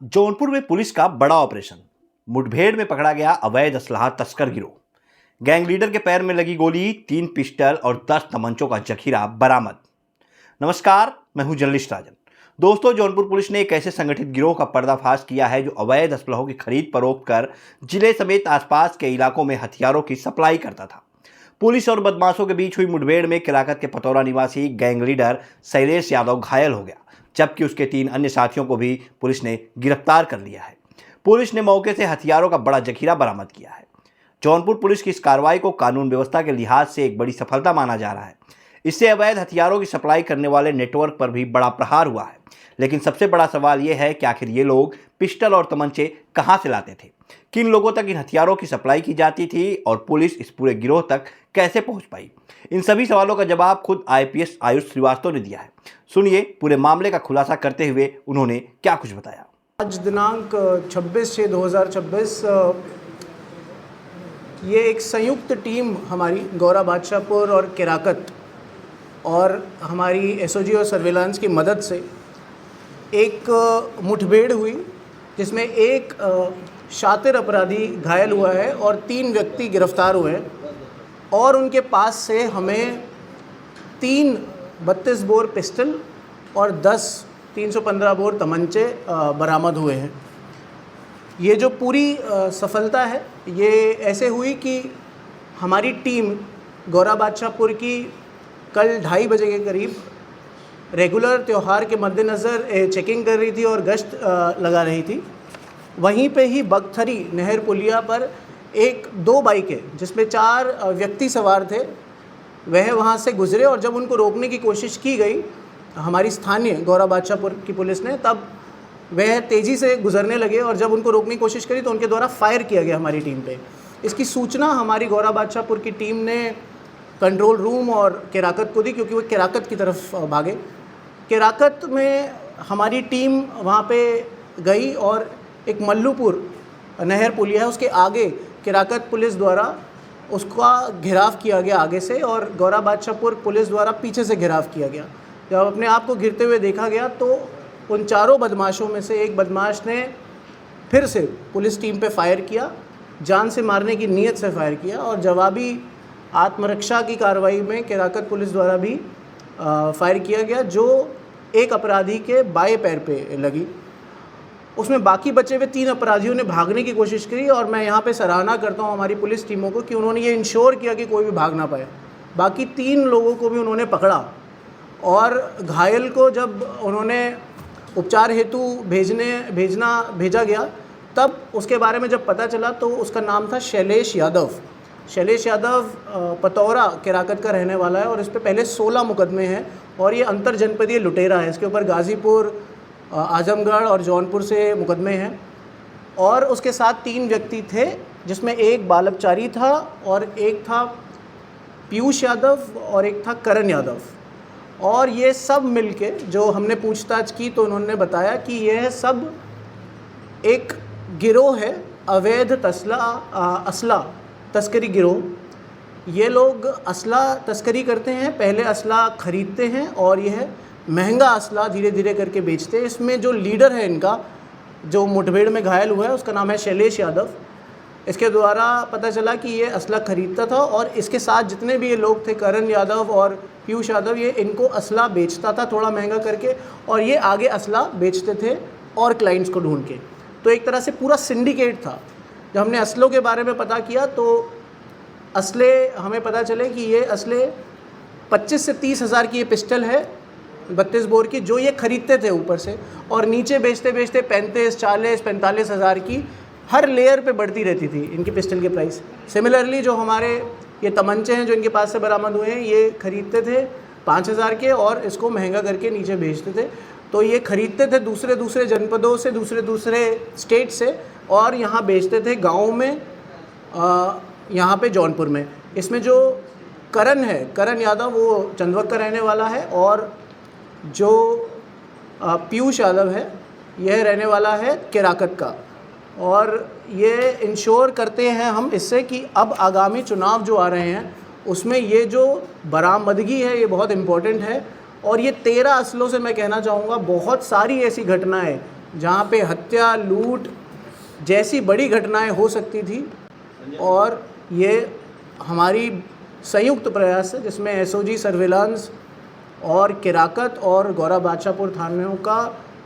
जौनपुर में पुलिस का बड़ा ऑपरेशन। मुठभेड़ में पकड़ा गया अवैध असलाह तस्कर गिरोह। गैंग लीडर के पैर में लगी गोली, 3 पिस्टल और 10 तमंचों का जखीरा बरामद। नमस्कार, मैं हूं जर्नलिस्ट राजन। दोस्तों, जौनपुर पुलिस ने एक ऐसे संगठित गिरोह का पर्दाफाश किया है जो अवैध असलहों की खरीद फरोख्त कर जिले समेत आसपास के इलाकों में हथियारों की सप्लाई करता था। पुलिस और बदमाशों के बीच हुई मुठभेड़ में किलाकत के पतौरा निवासी गैंग लीडर शैलेश यादव घायल हो गया, जबकि उसके 3 अन्य साथियों को भी पुलिस ने गिरफ्तार कर लिया है। पुलिस ने मौके से हथियारों का बड़ा जखीरा बरामद किया है। जौनपुर पुलिस की इस कार्रवाई को कानून व्यवस्था के लिहाज से एक बड़ी सफलता माना जा रहा है। इससे अवैध हथियारों की सप्लाई करने वाले नेटवर्क पर भी बड़ा प्रहार हुआ है। लेकिन सबसे बड़ा सवाल यह है कि आखिर ये लोग पिस्टल और तमंचे कहां से लाते थे, किन लोगों तक इन हथियारों की सप्लाई की जाती थी और पुलिस इस पूरे गिरोह तक कैसे पहुंच पाई। इन सभी सवालों का जवाब खुद आईपीएस आयुष श्रीवास्तव ने दिया है। सुनिए पूरे मामले का खुलासा करते हुए उन्होंने क्या कुछ बताया। आज दिनांक 26/6/2026 ये एक संयुक्त टीम हमारी गौरा बादशाहपुर और केराकत और हमारी एसओजी और सर्विलांस की मदद से एक मुठभेड़ हुई, जिसमें एक शातिर अपराधी घायल हुआ है और 3 व्यक्ति गिरफ्तार हुए हैं। और उनके पास से हमें 3 32 बोर पिस्टल और 10 315 बोर तमंचे बरामद हुए हैं। ये जो पूरी सफलता है ये ऐसे हुई कि हमारी टीम गौरा बादशाहपुर की कल 2:30 बजे के करीब रेगुलर त्यौहार के मद्देनज़र चेकिंग कर रही थी और गश्त लगा रही थी। वहीं पे ही बगथरी नहर पुलिया पर 2 बाइकें जिसमें 4 व्यक्ति सवार थे, वह वहाँ से गुजरे और जब उनको रोकने की कोशिश की गई हमारी स्थानीय गौरा बादशाहपुर की पुलिस ने, तब वह तेज़ी से गुजरने लगे और जब उनको रोकने की कोशिश करी तो उनके द्वारा फायर किया गया हमारी टीम पे। इसकी सूचना हमारी गौरा बादशाहपुर की टीम ने कंट्रोल रूम और केराकत को दी, क्योंकि वो केराकत की तरफ भागे। केराकत में हमारी टीम वहाँ पे गई और एक मल्लूपुर नहर पुलिया है, उसके आगे केराकत पुलिस द्वारा उसका घेराव किया गया आगे से और गौरा बादशाहपुर पुलिस द्वारा पीछे से घेराव किया गया। जब अपने आप को गिरते हुए देखा गया तो उन 4 बदमाशों में से एक बदमाश ने फिर से पुलिस टीम पे फायर किया, जान से मारने की नीयत से फायर किया और जवाबी आत्मरक्षा की कार्रवाई में केराकत पुलिस द्वारा भी फायर किया गया, जो एक अपराधी के बाएं पैर पे लगी। उसमें बाकी बचे हुए 3 अपराधियों ने भागने की कोशिश की और मैं यहाँ पे सराहना करता हूँ हमारी पुलिस टीमों को कि उन्होंने ये इंश्योर किया कि कोई भी भाग ना पाए। बाकी 3 लोगों को भी उन्होंने पकड़ा और घायल को जब उन्होंने उपचार हेतु भेजा गया, तब उसके बारे में जब पता चला तो उसका नाम था शैलेश यादव। शैलेश यादव पतौरा केराकत का रहने वाला है और इस पे पहले 16 मुकदमे हैं और ये अंतर जनपदीय लुटेरा है। इसके ऊपर गाज़ीपुर, आजमगढ़ और जौनपुर से मुकदमे हैं। और उसके साथ 3 व्यक्ति थे, जिसमें एक बालपचारी था और एक था पीयूष यादव और एक था करण यादव। और ये सब मिलके जो हमने पूछताछ की तो उन्होंने बताया कि यह सब एक गिरोह है, अवैध असला तस्करी गिरोह। ये लोग असला तस्करी करते हैं, पहले असला खरीदते हैं और यह महंगा असला धीरे धीरे करके बेचते हैं। इसमें जो लीडर है इनका, जो मुठभेड़ में घायल हुआ है, उसका नाम है शैलेश यादव। इसके द्वारा पता चला कि ये असला खरीदता था और इसके साथ जितने भी ये लोग थे, करण यादव और पीयूष यादव, ये इनको असला बेचता था थोड़ा महंगा करके और ये आगे असला बेचते थे और क्लाइंट्स को ढूंढ के। तो एक तरह से पूरा सिंडिकेट था। जब हमने असलों के बारे में पता किया तो असले हमें पता चले कि ये असले 25 से 30 हज़ार की ये पिस्टल है 32 बोर की, जो ये खरीदते थे ऊपर से, और नीचे बेचते बेचते 35, 40, 45 हज़ार की हर लेयर पे बढ़ती रहती थी इनकी पिस्टल के प्राइस। सिमिलरली जो हमारे ये तमंचे हैं जो इनके पास से बरामद हुए हैं, ये खरीदते थे 5,000 के और इसको महंगा करके नीचे बेचते थे। तो ये खरीदते थे दूसरे जनपदों से, दूसरे स्टेट से और यहाँ बेचते थे गाँव में, यहाँ पे जौनपुर में। इसमें जो करण यादव वो चंदवक का रहने वाला है और जो पीयूष यादव है यह रहने वाला है केराकत का। और ये इंश्योर करते हैं हम इससे कि अब आगामी चुनाव जो आ रहे हैं उसमें ये जो बरामदगी है ये बहुत इम्पोर्टेंट है। और ये 13 असलों से मैं कहना चाहूँगा बहुत सारी ऐसी घटनाएं जहाँ पे हत्या, लूट जैसी बड़ी घटनाएं हो सकती थी, और ये हमारी संयुक्त प्रयास है जिसमें एसओजी सर्विलांस और केराकत और गौरा बादशाहपुर थानों का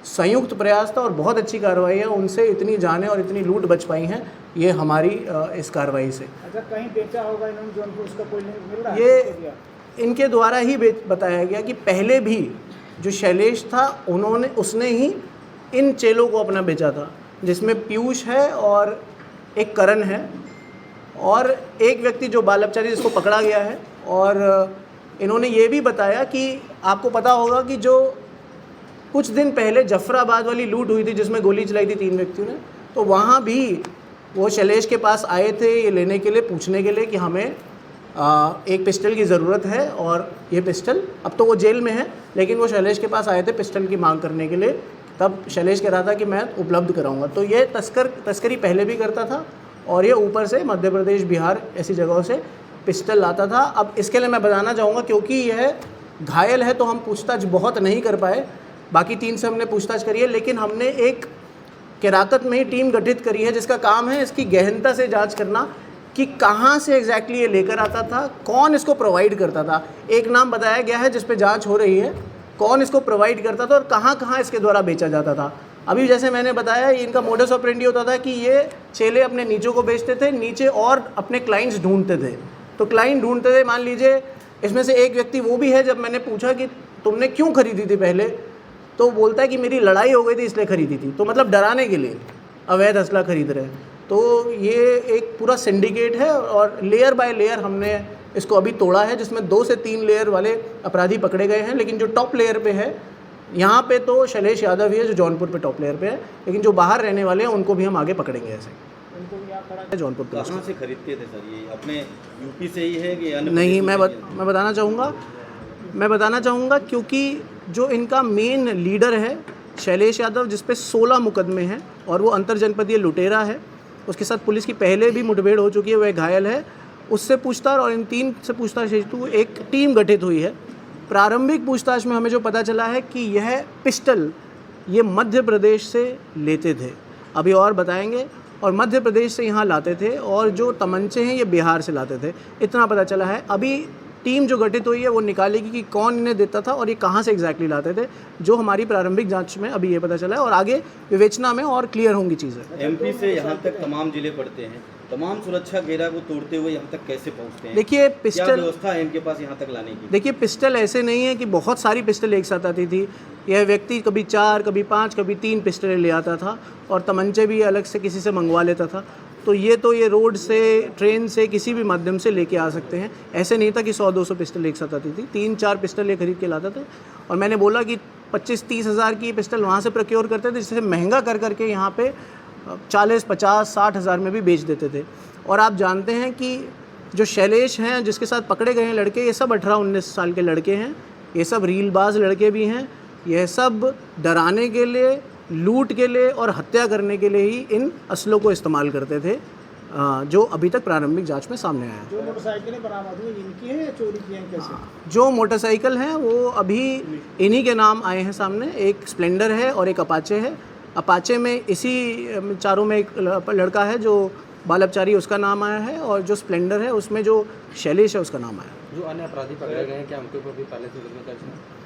संयुक्त प्रयास था और बहुत अच्छी कार्रवाई है। उनसे इतनी जानें और इतनी लूट बच पाई हैं, ये हमारी इस कार्रवाई से। अच्छा, कहीं बेचा होगा इन्होंने जौनपुर, उसका कोई लिंक मिल रहा है? ये इनके द्वारा ही बताया गया कि पहले भी जो शैलेश था उसने ही इन चेलों को अपना बेचा था, जिसमें पीयूष है और एक करण है और एक व्यक्ति जो बाल अपचारी जिसको पकड़ा गया है। और इन्होंने ये भी बताया कि आपको पता होगा कि जो कुछ दिन पहले जफराबाद वाली लूट हुई थी जिसमें गोली चलाई थी 3 व्यक्तियों ने, तो वहाँ भी वो शैलेश के पास आए थे ये लेने के लिए, पूछने के लिए कि हमें एक पिस्टल की ज़रूरत है। और ये पिस्टल, अब तो वो जेल में है, लेकिन वो शैलेश के पास आए थे पिस्टल की मांग करने के लिए। तब शैलेश कह रहा था कि मैं उपलब्ध कराऊंगा। तो ये तस्करी पहले भी करता था और ये ऊपर से मध्य प्रदेश, बिहार ऐसी जगहों से पिस्टल लाता था। अब इसके लिए मैं बताना चाहूँगा, क्योंकि यह घायल है तो हम पूछताछ बहुत नहीं कर पाए, बाकी 3 से हमने पूछताछ करी है, लेकिन हमने एक केराकत में ही टीम गठित करी है जिसका काम है इसकी गहनता से जांच करना कि कहाँ से एग्जैक्टली ये लेकर आता था, कौन इसको प्रोवाइड करता था। एक नाम बताया गया है जिस पे जांच हो रही है, कौन इसको प्रोवाइड करता था और कहाँ कहाँ इसके द्वारा बेचा जाता था। अभी जैसे मैंने बताया, इनका मोडस ऑपरेंडी होता था कि ये चेले अपने नीचों को बेचते थे, नीचे और अपने क्लाइंट्स ढूंढते थे। तो क्लाइंट ढूंढते थे, मान लीजिए इसमें से एक व्यक्ति वो भी है, जब मैंने पूछा कि तुमने क्यों खरीदी थी पहले, तो बोलता है कि मेरी लड़ाई हो गई थी इसलिए ख़रीदी थी। तो मतलब डराने के लिए अवैध असला खरीद रहे हैं। तो ये एक पूरा सिंडिकेट है और लेयर बाय लेयर हमने इसको अभी तोड़ा है, जिसमें 2 से 3 लेयर वाले अपराधी पकड़े गए हैं। लेकिन जो टॉप लेयर पे है, यहाँ पे तो शैलेश यादव ही है जो जौनपुर पे टॉप लेयर पे है, लेकिन जो बाहर रहने वाले हैं उनको भी हम आगे पकड़ेंगे। ऐसे उनको भी आप खड़ा जौनपुर पुलिस कहाँ से खरीदते थे सर? ये अपने यूपी से ही है कि अन्य नहीं, प्रदेशों मैं बताना चाहूँगा क्योंकि जो इनका मेन लीडर है शैलेश यादव, जिस पे 16 मुकदमे हैं और वो अंतर जनपदीय लुटेरा है, उसके साथ पुलिस की पहले भी मुठभेड़ हो चुकी है, वह घायल है, उससे पूछताछ और इन 3 से पूछताछ हेतु एक टीम गठित हुई है। प्रारंभिक पूछताछ में हमें जो पता चला है कि यह पिस्टल ये मध्य प्रदेश से लेते थे, अभी और बताएंगे, और मध्य प्रदेश से यहाँ लाते थे, और जो तमंचे हैं ये बिहार से लाते थे, इतना पता चला है। अभी टीम जो गठित हुई है वो निकालेगी कि कौन इन्हें देता था और ये कहाँ से एग्जैक्टली लाते थे, जो हमारी प्रारंभिक जांच में अभी ये पता चला है, और आगे विवेचना में और क्लियर होंगी चीज़ें। एमपी से यहाँ तक तमाम जिले पड़ते हैं, तमाम सुरक्षा घेरा को तोड़ते हुए यहाँ तक कैसे पहुँचते हैं? देखिए, क्या पिस्टल, व्यवस्था है इनके पास यहाँ तक लाने की? देखिए पिस्टल ऐसे नहीं है कि बहुत सारी पिस्टल एक साथ आती थी। यह व्यक्ति कभी 4, कभी 5, कभी 3 पिस्टलें ले आता था और तमंचे भी अलग से किसी से मंगवा लेता था। तो ये रोड से, ट्रेन से, किसी भी माध्यम से लेके आ सकते हैं। ऐसे नहीं था कि 100-200 पिस्टल एक साथ आती थी, 3-4 पिस्टल ये खरीद के लाता था। और मैंने बोला कि 25-30 हज़ार की पिस्टल वहाँ से प्रोक्योर करते थे, जिससे महंगा कर करके यहाँ पे 40, 50, 60 हज़ार में भी बेच देते थे। और आप जानते हैं कि जो शैलेश हैं, जिसके साथ पकड़े गए हैं लड़के, ये सब 18-19 साल के लड़के हैं, ये सब रीलबाज लड़के भी हैं। यह सब डराने के लिए, लूट के लिए और हत्या करने के लिए ही इन असलों को इस्तेमाल करते थे, जो अभी तक प्रारंभिक जांच में सामने आया है। जो मोटरसाइकिलें बरामद हुई इनकी है या चोरी की हैं, कैसे? जो मोटरसाइकिल हैं वो अभी इन्हीं के नाम आए हैं सामने, एक स्प्लेंडर है और एक अपाचे है। अपाचे में इसी चारों में एक लड़का है जो बाल अपचारी, उसका नाम आया है, और जो स्प्लेंडर है उसमें जो शैलेश है उसका नाम आया है। जो अन्य अपराधी पकड़े गए हैं, क्या उनके ऊपर भी पहले से मुकदमा दर्ज है?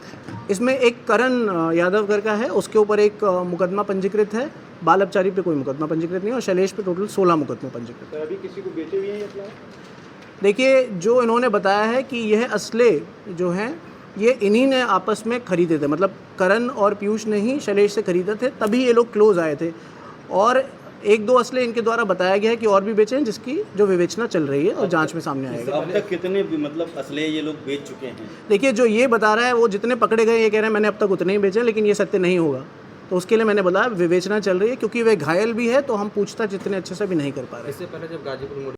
इसमें एक करण यादव करका है, उसके ऊपर एक मुकदमा पंजीकृत है। बाल अपचारी पे कोई मुकदमा पंजीकृत नहीं, और शैलेश पे टोटल 16 मुकदमे पंजीकृत। तो अभी किसी को बेचे हुए हैं या क्या? देखिए, जो इन्होंने बताया है कि यह असले जो हैं ये इन्हीं ने आपस में खरीदे थे, मतलब करण और पीयूष ने ही शैलेश से खरीदे थे, तभी ये लोग क्लोज आए थे। और 1-2 असले इनके द्वारा बताया गया है कि और भी बेचे हैं, जिसकी जो विवेचना चल रही है और जांच में सामने आएगा। अब तक कितने भी मतलब असले ये लोग बेच चुके हैं? देखिए, जो ये बता रहा है वो जितने पकड़े गए ये कह रहे हैं मैंने अब तक उतने ही बेचे, लेकिन ये सत्य नहीं होगा। तो उसके लिए मैंने बोला विवेचना चल रही है, क्योंकि वे घायल भी है, तो हम पूछताछ जितने अच्छे से भी नहीं कर पा रहे। इससे पहले जब गाजीपुर